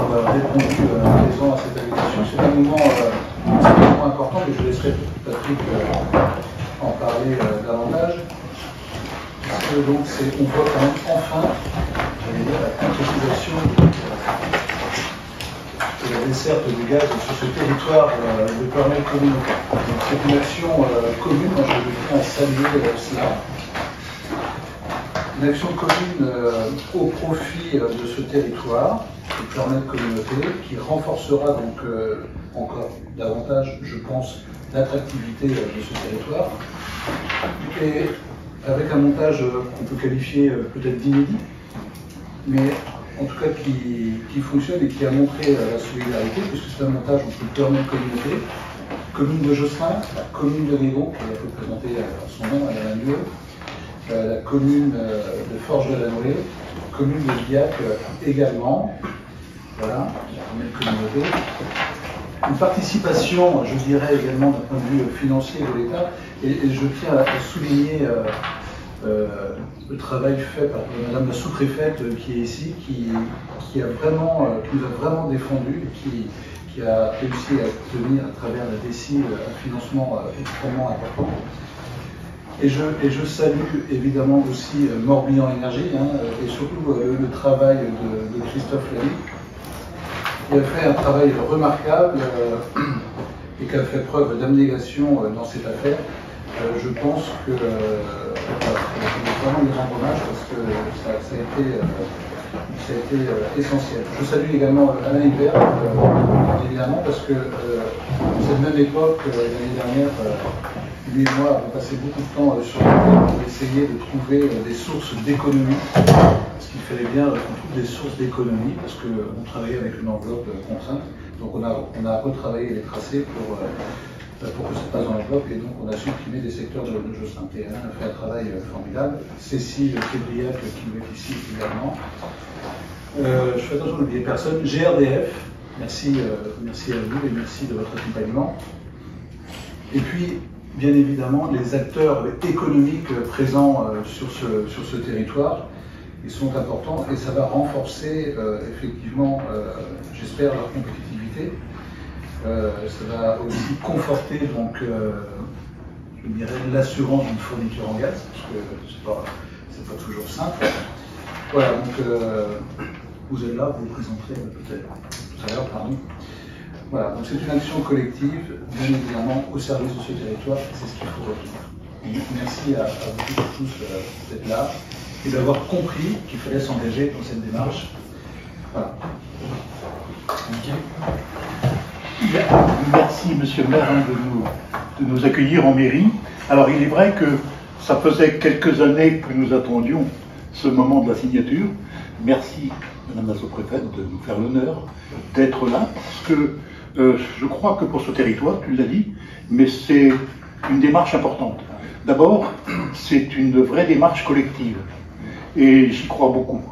d'avoir répondu présent à cette invitation. C'est un moment important, mais je laisserai Patrick en parler davantage. Parce que donc on voit quand même enfin, j'allais dire, la concrétisation de la desserte du gaz sur ce territoire de Cornell communautaire. Donc c'est une action commune, moi je tiens à saluer cela. Une action commune au profit de ce territoire, le Cornell communauté, qui renforcera donc encore davantage, je pense, l'attractivité de ce territoire. Et avec un montage qu'on peut qualifier peut-être d'inédit, mais en tout cas qui fonctionne et qui a montré la solidarité, puisque c'est un montage entre le Cornell communauté, commune de Josselin, la commune de Guégon, qui a été présentée à son nom, à la Lannieux, la commune de Forges-de-la-Noë, commune de Villac également, voilà, la communauté. Une participation, je dirais également d'un point de vue financier de l'État, et je tiens à souligner le travail fait par Madame la sous-préfète qui est ici, qui nous a vraiment défendu, qui a réussi à obtenir à travers la DSI un financement extrêmement important. Et je salue évidemment aussi Morbihan Énergie, et surtout le travail de Christophe Lamy, qui a fait un travail remarquable et qui a fait preuve d'abnégation dans cette affaire. Je pense que je veux vraiment lui rendre hommage parce que ça a été essentiel. Je salue également Alain Hibert, évidemment, parce que cette même époque, l'année dernière, lui et moi avons passé beaucoup de temps sur le terrain pour essayer de trouver des sources d'économie. Parce qu'il fallait bien qu'on trouve des sources d'économie, parce qu'on travaillait avec une enveloppe contrainte. Donc on a retravaillé les tracés pour que ça passe dans l'enveloppe, et donc on a supprimé des secteurs de Josselin. Et Alain a fait un travail formidable. Cécile Fébriac qui est ici également. Je fais attention de n'oublier personne. GRDF, merci à vous et merci de votre accompagnement. Et puis, bien évidemment, les acteurs économiques présents sur ce territoire, ils sont importants et ça va renforcer effectivement, j'espère, leur compétitivité. Ça va aussi conforter donc, je dirais, l'assurance d'une fourniture en gaz, parce que c'est pas toujours simple. Voilà, donc vous êtes là, vous le présenterez peut-être tout à l'heure, pardon. Voilà, donc c'est une action collective, bien évidemment, au service de ce territoire, c'est ce qu'il faut retenir. Merci à vous tous d'être là et d'avoir compris qu'il fallait s'engager dans cette démarche. Voilà. Merci, monsieur le maire, de nous accueillir en mairie. Alors, il est vrai que ça faisait quelques années que nous attendions ce moment de la signature. Merci, madame la sous-préfète, de nous faire l'honneur d'être là, parce que je crois que pour ce territoire, tu l'as dit, mais c'est une démarche importante. D'abord, c'est une vraie démarche collective, et j'y crois beaucoup,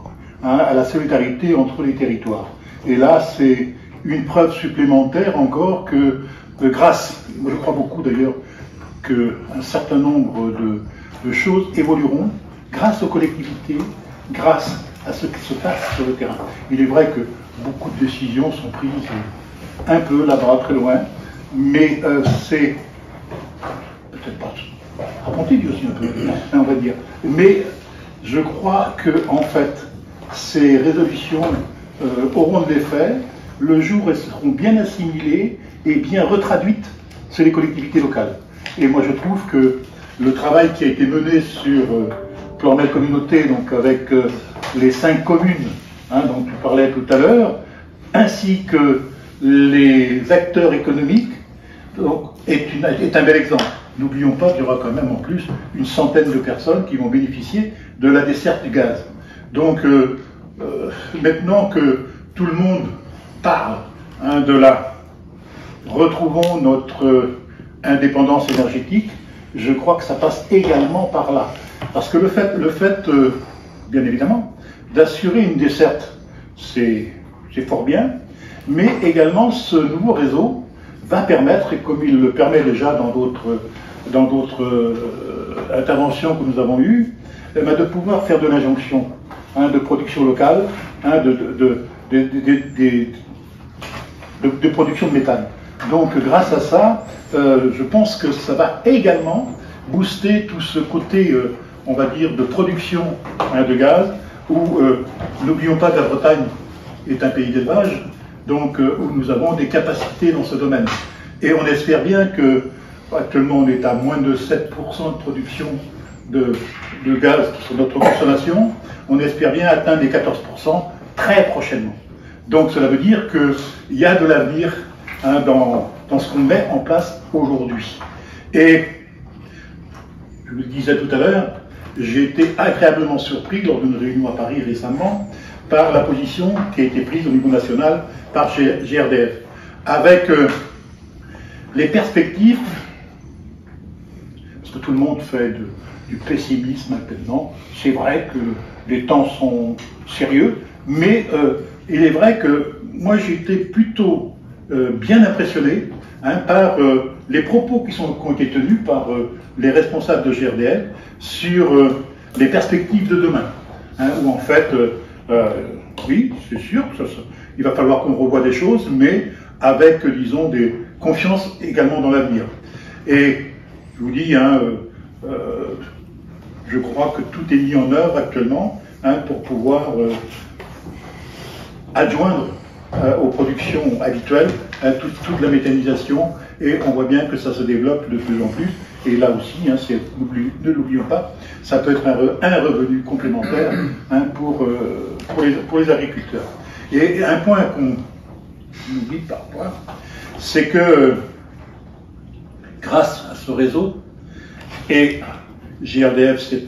à la solidarité entre les territoires. Et là, c'est une preuve supplémentaire encore que grâce, moi je crois beaucoup d'ailleurs, qu'un certain nombre de choses évolueront grâce aux collectivités, grâce à ce qui se passe sur le terrain. Il est vrai que beaucoup de décisions sont prises un peu là-bas, très loin, mais c'est peut-être pas apprenti aussi un peu, on va dire. Mais je crois que en fait, ces résolutions auront de l'effet le jour où elles seront bien assimilées et bien retraduites sur les collectivités locales. Et moi je trouve que le travail qui a été mené sur Cornell communauté, donc avec les 5 communes dont tu parlais tout à l'heure, ainsi que les acteurs économiques, donc, est un bel exemple. N'oublions pas qu'il y aura quand même en plus une centaine de personnes qui vont bénéficier de la desserte du gaz. Donc maintenant que tout le monde parle de la retrouvons notre indépendance énergétique, je crois que ça passe également par là. Parce que le fait bien évidemment, d'assurer une desserte, c'est fort bien, mais également ce nouveau réseau va permettre, et comme il le permet déjà dans d'autres interventions que nous avons eues, de pouvoir faire de l'injonction de production locale, de production de méthane. Donc grâce à ça, je pense que ça va également booster tout ce côté, on va dire, de production de gaz, où, n'oublions pas que la Bretagne est un pays d'élevage, donc où nous avons des capacités dans ce domaine. Et on espère bien que, actuellement on est à moins de 7% de production de gaz sur notre consommation, on espère bien atteindre les 14% très prochainement. Donc cela veut dire qu'il y a de l'avenir dans ce qu'on met en place aujourd'hui. Et je le disais tout à l'heure, j'ai été agréablement surpris lors d'une réunion à Paris récemment par la position qui a été prise au niveau national par GRDF, avec les perspectives, parce que tout le monde fait du pessimisme maintenant. C'est vrai que les temps sont sérieux, mais il est vrai que moi j'ai été plutôt bien impressionné par les propos qui ont été tenus par les responsables de GRDF sur les perspectives de demain, où en fait, oui, c'est sûr, il va falloir qu'on revoie des choses, mais avec, disons, des confiances également dans l'avenir. Et je vous dis, je crois que tout est mis en œuvre actuellement pour pouvoir adjoindre aux productions habituelles toute la méthanisation, et on voit bien que ça se développe de plus en plus. Et là aussi, ne l'oublions pas, ça peut être un revenu complémentaire pour les agriculteurs. Et un point qu'on oublie parfois, c'est que grâce à ce réseau, et GRDF s'est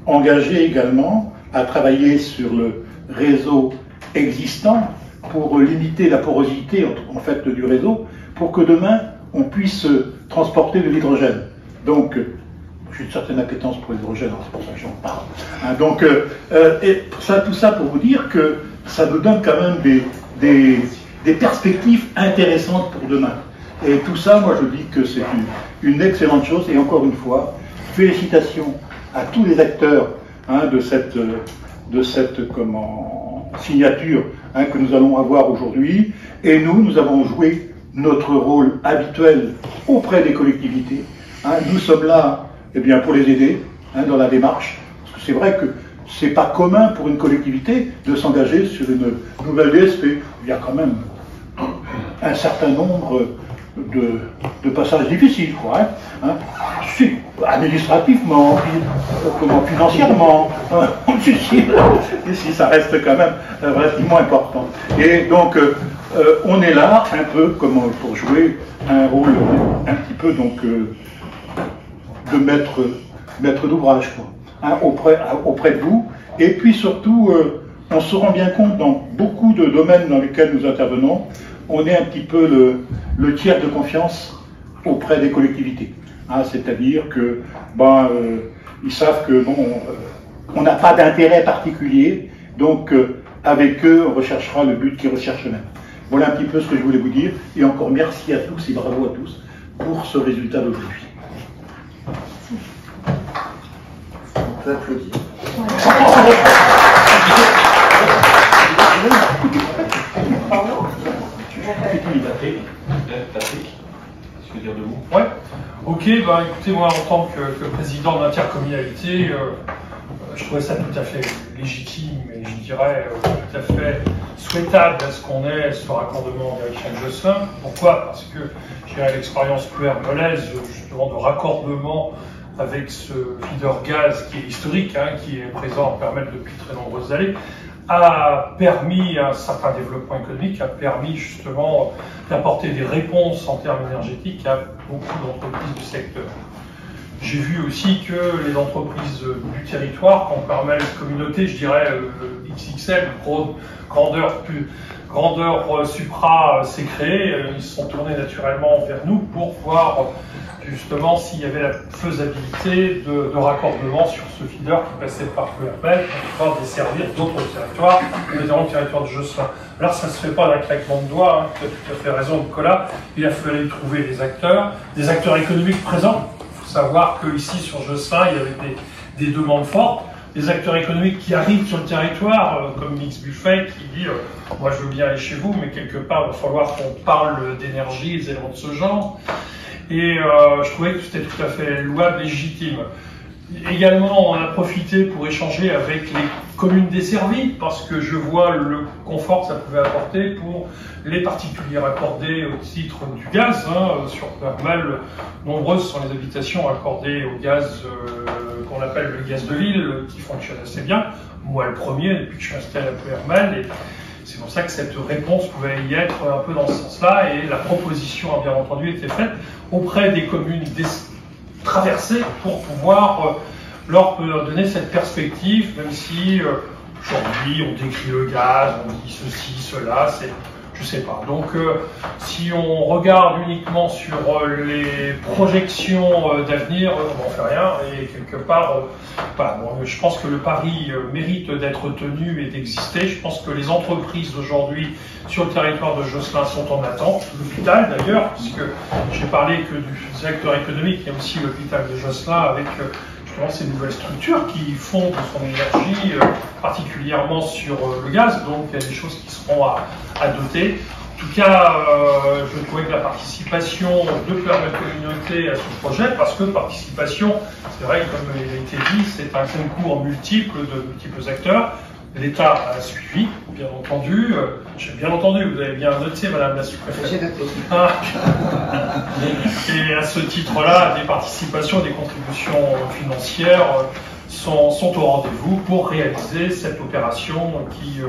engagé également à travailler sur le réseau existant pour limiter la porosité en fait du réseau, pour que demain on puisse transporter de l'hydrogène. Donc, j'ai une certaine appétence pour l'hydrogène, c'est pour ça que j'en parle. Donc, et tout ça pour vous dire que ça nous donne quand même des perspectives intéressantes pour demain. Et tout ça, moi je dis que c'est une excellente chose, et encore une fois, félicitations à tous les acteurs de cette signature que nous allons avoir aujourd'hui. Et nous avons joué notre rôle habituel auprès des collectivités. Nous sommes là pour les aider dans la démarche, parce que c'est vrai que c'est pas commun pour une collectivité de s'engager sur une nouvelle DSP. Il y a quand même un certain nombre de passages difficiles, quoi. Si, administrativement, financièrement, si, ça reste quand même relativement important. Et donc, on est là un peu comme pour jouer un rôle un petit peu de maître d'ouvrage, auprès de vous. Et puis surtout, on se rend bien compte dans beaucoup de domaines dans lesquels nous intervenons, on est un petit peu le tiers de confiance auprès des collectivités. C'est-à-dire que ils savent que on n'a pas d'intérêt particulier, donc avec eux on recherchera le but qu'ils recherchent eux-mêmes. Voilà un petit peu ce que je voulais vous dire, et encore merci à tous et bravo à tous pour ce résultat d'aujourd'hui. On peut applaudir. Patrick, tu veux dire deux mots? Ouais. Ok, écoutez, moi en tant que président de l'intercommunalité, je trouvais ça tout à fait légitime et je dirais tout à fait souhaitable à ce qu'on ait ce raccordement en direction de Josselin. Pourquoi? Parce que j'ai l'expérience Puer-Molaise justement de raccordement avec ce feeder gaz qui est historique, qui est présent en permettre depuis très nombreuses années, a permis un certain développement économique, a permis justement d'apporter des réponses en termes énergétiques à beaucoup d'entreprises du secteur. J'ai vu aussi que les entreprises du territoire, qu'on permet à une communauté, je dirais XXL, grandeur supra s'est créée, ils se sont tournés naturellement vers nous pour voir justement s'il y avait la faisabilité de raccordement sur ce feeder qui passait par Puer-Molaise pour pouvoir desservir d'autres territoires, notamment le territoire de Josselin. Alors ça ne se fait pas d'un claquement de doigts, tu as tout à fait raison Nicolas, il a fallu trouver des acteurs économiques présents. Il faut savoir qu'ici sur Josselin, il y avait des demandes fortes. des acteurs économiques qui arrivent sur le territoire, comme Mix Buffet, qui dit moi je veux bien aller chez vous, mais quelque part il va falloir qu'on parle d'énergie, des éléments de ce genre. Et je trouvais que c'était tout à fait louable, légitime. Également, on a profité pour échanger avec les communes desservies, parce que je vois le confort que ça pouvait apporter pour les particuliers raccordés au titre du gaz. Sur Permal, nombreuses sont les habitations raccordées au gaz qu'on appelle le gaz de ville, qui fonctionne assez bien. Moi, le premier, depuis que je suis installé à Permal, et c'est pour ça que cette réponse pouvait y être un peu dans ce sens-là, et la proposition a bien entendu été faite auprès des communes traversées pour pouvoir leur donner cette perspective, même si aujourd'hui on décrit le gaz, on dit ceci, cela, je sais pas. Donc si on regarde uniquement sur les projections d'avenir, on n'en fait rien, et quelque part, voilà, bon, je pense que le pari mérite d'être tenu et d'exister. Je pense que les entreprises aujourd'hui sur le territoire de Josselin sont en attente, l'hôpital d'ailleurs, puisque j'ai parlé que du secteur économique, il y a aussi l'hôpital de Josselin avec ces nouvelles structures qui font de son énergie particulièrement sur le gaz, donc il y a des choses qui seront à doter. En tout cas, je trouvais que la participation de Permal Communauté à ce projet, parce que participation, c'est vrai, comme il a été dit, c'est un concours multiple de multiples acteurs. L'État a suivi, bien entendu. J'ai bien entendu, vous avez bien noté, Madame la sous-préfète. J'ai noté. Et à ce titre-là, des participations, des contributions financières sont au rendez-vous pour réaliser cette opération qui,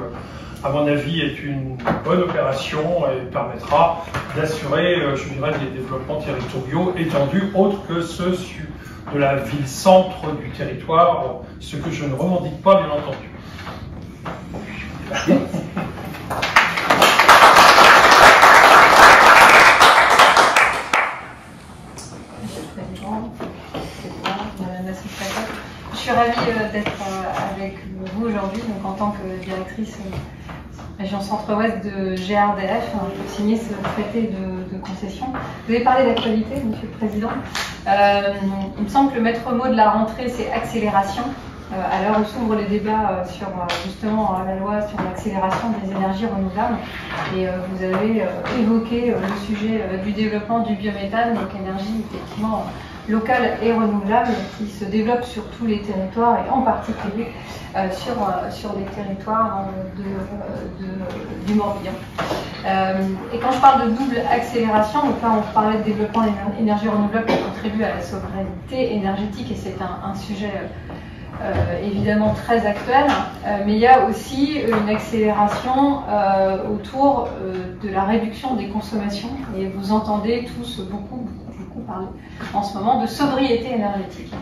à mon avis, est une bonne opération et permettra d'assurer, je dirais, des développements territoriaux étendus, autres que ceux de la ville-centre du territoire, ce que je ne revendique pas, bien entendu. Merci. Je suis ravie d'être avec vous aujourd'hui, donc en tant que directrice région Centre-Ouest de GRDF, pour signer ce traité de concession. Vous avez parlé d'actualité, Monsieur le Président. Il me semble que le maître mot de la rentrée, c'est accélération. À l'heure où s'ouvrent les débats sur justement la loi sur l'accélération des énergies renouvelables, et vous avez évoqué le sujet du développement du biométhane, donc énergie effectivement locale et renouvelable qui se développe sur tous les territoires et en particulier sur les territoires du Morbihan. Et quand je parle de double accélération, donc là on parlait de développement d'énergie renouvelable qui contribue à la souveraineté énergétique, et c'est un sujet évidemment très actuel, mais il y a aussi une accélération autour de la réduction des consommations, et vous entendez tous beaucoup parler en ce moment de sobriété énergétique.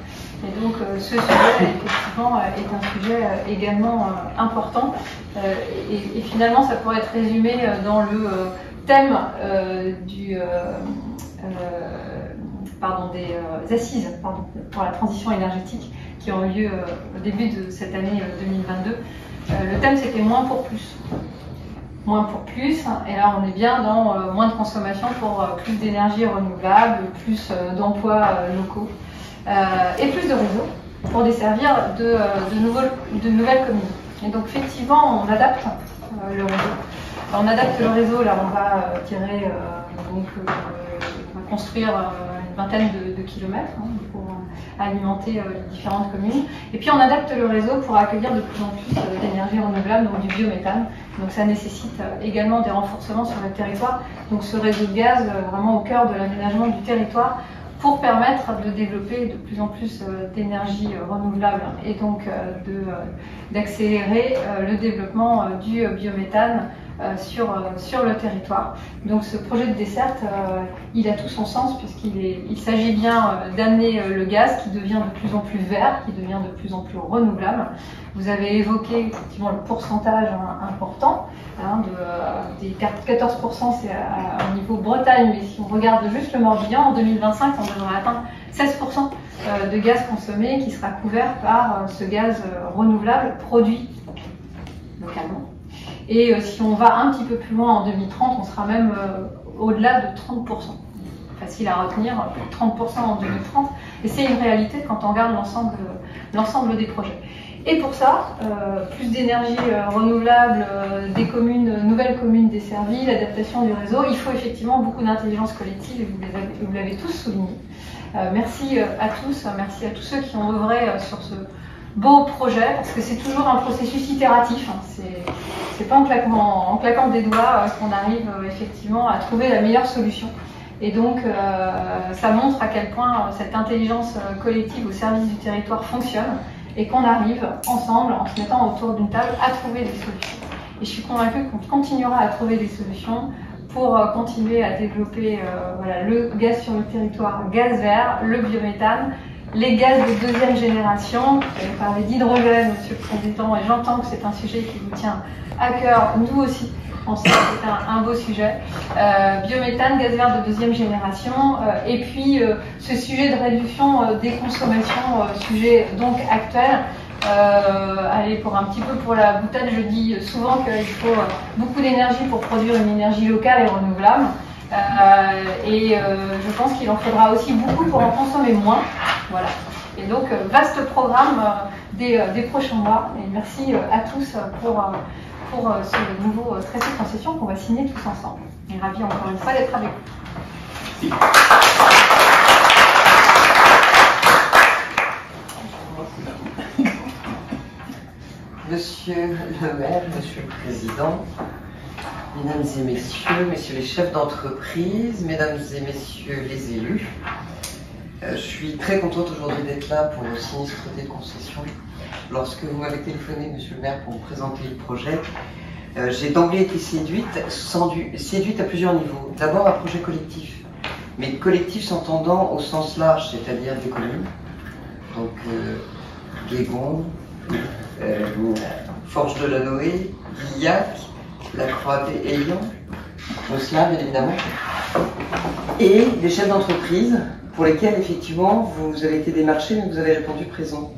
Et donc ce sujet effectivement est un sujet également important, et finalement ça pourrait être résumé dans le thème des assises pour la transition énergétique qui ont eu lieu au début de cette année 2022. Le thème c'était moins pour plus. Moins pour plus, et là on est bien dans moins de consommation pour plus d'énergie renouvelable, plus d'emplois locaux, et plus de réseaux pour desservir de nouvelles communes. Et donc effectivement on adapte le réseau. Alors, on adapte le réseau, là on va on va construire une vingtaine de kilomètres pour alimenter les différentes communes. Et puis on adapte le réseau pour accueillir de plus en plus d'énergie renouvelable, donc du biométhane. Donc ça nécessite également des renforcements sur le territoire. Donc ce réseau de gaz vraiment au cœur de l'aménagement du territoire pour permettre de développer de plus en plus d'énergie renouvelable et donc d'accélérer le développement du biométhane sur le territoire. Donc ce projet de desserte, il a tout son sens puisqu'il s'agit bien d'amener le gaz qui devient de plus en plus vert, qui devient de plus en plus renouvelable. Vous avez évoqué effectivement le pourcentage important, des 14%, c'est au niveau Bretagne, mais si on regarde juste le Morbihan, en 2025, on devrait atteindre 16% de gaz consommé qui sera couvert par ce gaz renouvelable produit localement. Et si on va un petit peu plus loin en 2030, on sera même au-delà de 30%. facile à retenir, plus de 30% en 2030, et c'est une réalité quand on regarde l'ensemble des projets. Et pour ça, plus d'énergie renouvelable, des communes, nouvelles communes desservies, l'adaptation du réseau, il faut effectivement beaucoup d'intelligence collective, et vous l'avez tous souligné. Merci à tous, merci à tous ceux qui ont œuvré sur ce beau projet, parce que c'est toujours un processus itératif, hein. C'est pas en claquant des doigts qu'on arrive effectivement à trouver la meilleure solution. Et donc, ça montre à quel point cette intelligence collective au service du territoire fonctionne, et qu'on arrive ensemble, en se mettant autour d'une table, à trouver des solutions. Et je suis convaincue qu'on continuera à trouver des solutions pour continuer à développer voilà, le gaz sur le territoire, gaz vert, le biométhane, les gaz de deuxième génération. Vous avez parlé d'hydrogène, Monsieur le Président, et j'entends que c'est un sujet qui vous tient à cœur, nous aussi. On sait que c'est un beau sujet. Biométhane, gaz vert de deuxième génération, et puis ce sujet de réduction des consommations, sujet donc actuel. Allez, pour un petit peu pour la boutade, je dis souvent qu'il faut beaucoup d'énergie pour produire une énergie locale et renouvelable. Je pense qu'il en faudra aussi beaucoup pour en consommer moins. Voilà. Et donc, vaste programme des prochains mois. Et merci à tous pour ce nouveau traité de concession qu'on va signer tous ensemble. Et ravi encore une fois d'être avec vous. Monsieur le maire, monsieur le président, mesdames et messieurs, messieurs les chefs d'entreprise, mesdames et messieurs les élus, je suis très contente aujourd'hui d'être là pour signer ce traité de concession. Lorsque vous m'avez téléphoné, monsieur le maire, pour vous présenter le projet, j'ai d'emblée été séduite à plusieurs niveaux. D'abord un projet collectif, mais collectif s'entendant au sens large, c'est-à-dire des communes, donc Guégon, Forge de la Noé, Guillac, la Croix-Ayant, Gosselin bien évidemment, et des chefs d'entreprise pour lesquels effectivement vous avez été démarchés mais vous avez répondu présent.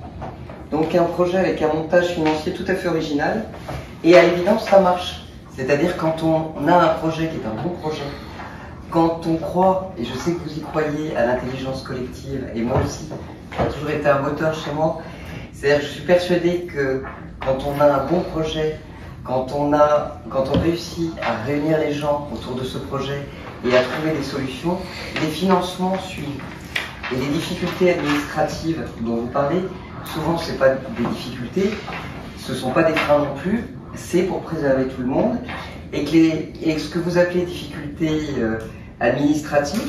Donc un projet avec un montage financier tout à fait original, et à l'évidence ça marche. C'est-à-dire quand on a un projet qui est un bon projet, quand on croit, et je sais que vous y croyez, à l'intelligence collective, et moi aussi, ça a toujours été un moteur chez moi, c'est-à-dire que je suis persuadée que quand on a un bon projet, quand on réussit à réunir les gens autour de ce projet et à trouver des solutions, les financements suivent. Et les difficultés administratives dont vous parlez, souvent ce n'est pas des difficultés, ce ne sont pas des freins non plus, c'est pour préserver tout le monde. Et ce que vous appelez difficultés administratives,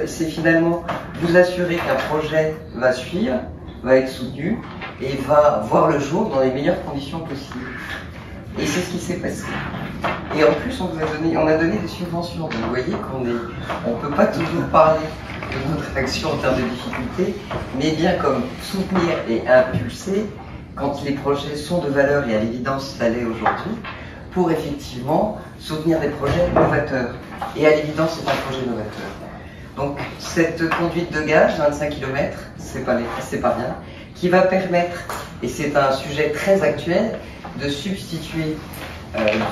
c'est finalement vous assurer qu'un projet va suivre, va être soutenu et va voir le jour dans les meilleures conditions possibles. Et c'est ce qui s'est passé. Et en plus, on a donné des subventions. Donc vous voyez qu'on ne peut pas toujours parler de notre action en termes de difficultés, mais bien comme soutenir et impulser quand les projets sont de valeur, et à l'évidence ça l'est aujourd'hui, pour effectivement soutenir des projets novateurs. Et à l'évidence c'est un projet novateur. Donc cette conduite de gaz, 25 km, c'est pas rien, qui va permettre, et c'est un sujet très actuel, de substituer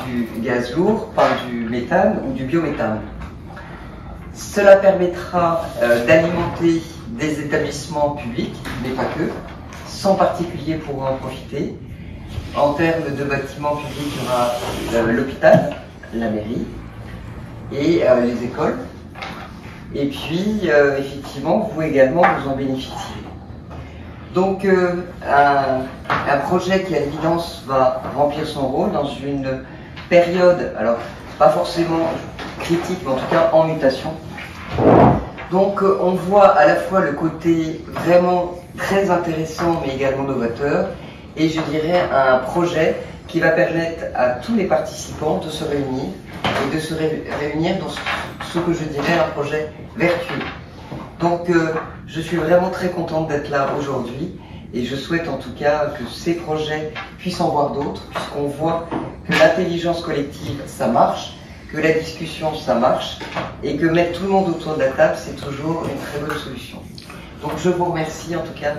du gaz lourd par du méthane ou du biométhane. Cela permettra d'alimenter des établissements publics, mais pas que, sans particulier pourront en profiter. En termes de bâtiments publics, il y aura l'hôpital, la mairie et les écoles. Et puis, effectivement, vous également, vous en bénéficiez. Donc, un projet qui, à l'évidence, va remplir son rôle dans une période, alors pas forcément critique, mais en tout cas en mutation. Donc, on voit à la fois le côté vraiment très intéressant, mais également novateur, et je dirais un projet qui va permettre à tous les participants de se réunir, et de se réunir dans ce que je dirais un projet vertueux. Donc je suis vraiment très contente d'être là aujourd'hui et je souhaite en tout cas que ces projets puissent en voir d'autres, puisqu'on voit que l'intelligence collective ça marche, que la discussion ça marche et que mettre tout le monde autour de la table c'est toujours une très bonne solution. Donc je vous remercie en tout cas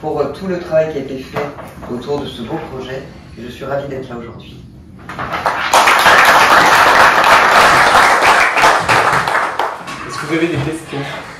pour tout le travail qui a été fait autour de ce beau projet et je suis ravie d'être là aujourd'hui. Est-ce que vous avez des questions.